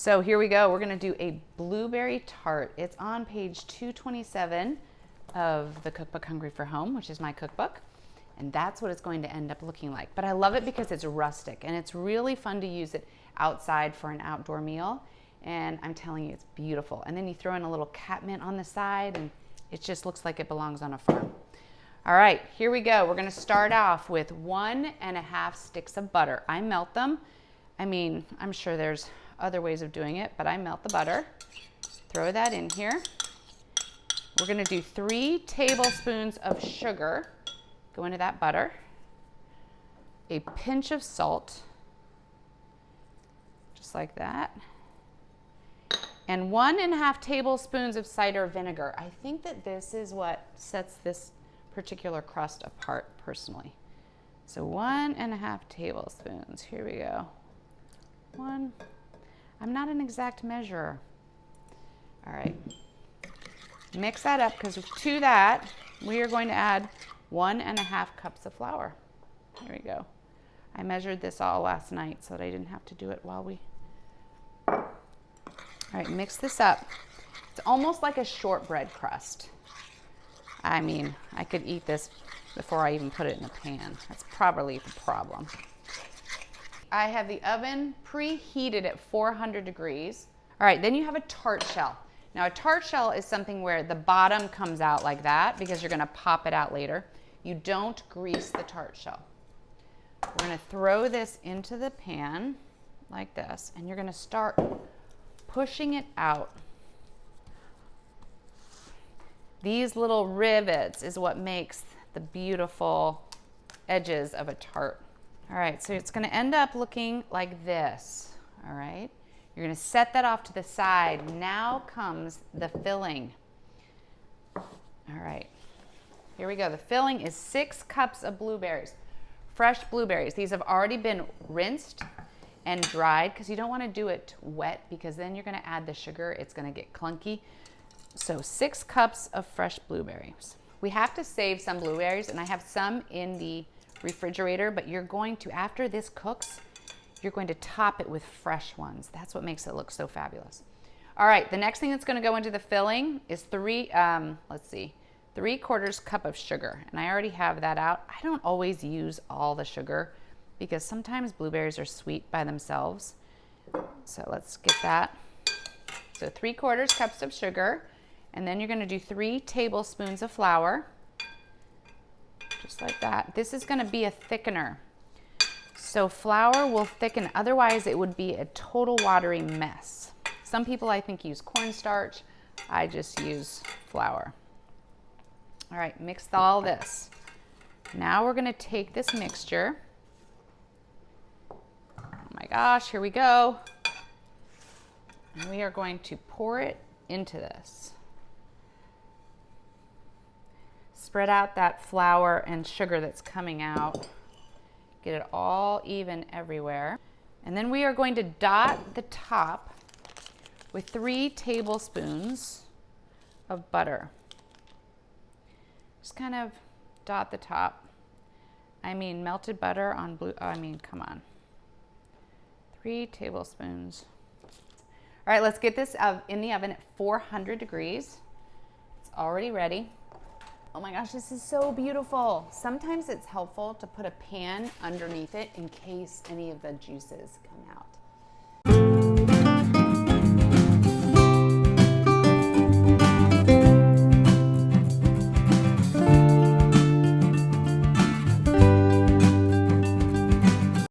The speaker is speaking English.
So here we go. We're going to do a blueberry tart. It's on page 227 of the cookbook Hungry for Home, which is my cookbook. And that's what it's going to end up looking like. But I love it because it's rustic and it's really fun to use it outside for an outdoor meal. And I'm telling you, it's beautiful. And then you throw in a little catmint on the side and it just looks like it belongs on a farm. All right, here we go. We're going to start off with 1.5 sticks of butter. I melt them. I mean, I'm sure there's other ways of doing it, but I melt the butter. Throw that in here. We're going to do 3 tablespoons of sugar. Go into that butter. A pinch of salt, just like that. And 1.5 tablespoons of cider vinegar. I think that this is what sets this particular crust apart personally. So 1.5 tablespoons. Here we go. One. I'm not an exact measurer. All right. Mix that up because to that, we are going to add 1.5 cups of flour. Here we go. I measured this all last night so that I didn't have to do it while we... All right, mix this up. It's almost like a shortbread crust. I mean, I could eat this before I even put it in the pan. That's probably the problem. I have the oven preheated at 400 degrees. All right, then you have a tart shell. Now a tart shell is something where the bottom comes out like that because you're gonna pop it out later. You don't grease the tart shell. We're gonna throw this into the pan like this, and you're gonna start pushing it out. These little rivets is what makes the beautiful edges of a tart. All right, so it's gonna end up looking like this, all right? You're gonna set that off to the side. Now comes the filling. All right, here we go. The filling is 6 cups of blueberries, fresh blueberries. These have already been rinsed and dried because you don't wanna do it wet because then you're gonna add the sugar, it's gonna get clunky. So 6 cups of fresh blueberries. We have to save some blueberries, and I have some in the refrigerator, but you're going to, after this cooks, you're going to top it with fresh ones. That's what makes it look so fabulous. All right, the next thing that's gonna go into the filling is 3/4 cup of sugar. And I already have that out. I don't always use all the sugar because sometimes blueberries are sweet by themselves. So let's get that. So 3/4 cups of sugar. And then you're gonna do 3 tablespoons of flour. Just like that. This is gonna be a thickener. So flour will thicken, otherwise it would be a total watery mess. Some people I think use cornstarch. I just use flour. All right, mix all this. Now we're gonna take this mixture. Oh my gosh, here we go. And we are going to pour it into this. Spread out that flour and sugar that's coming out. Get it all even everywhere. And then we are going to dot the top with 3 tablespoons of butter. Just kind of dot the top. I mean, melted butter on come on. 3 tablespoons. All right, let's get this in the oven at 400 degrees. It's already ready. Oh my gosh, this is so beautiful. Sometimes it's helpful to put a pan underneath it in case any of the juices come out.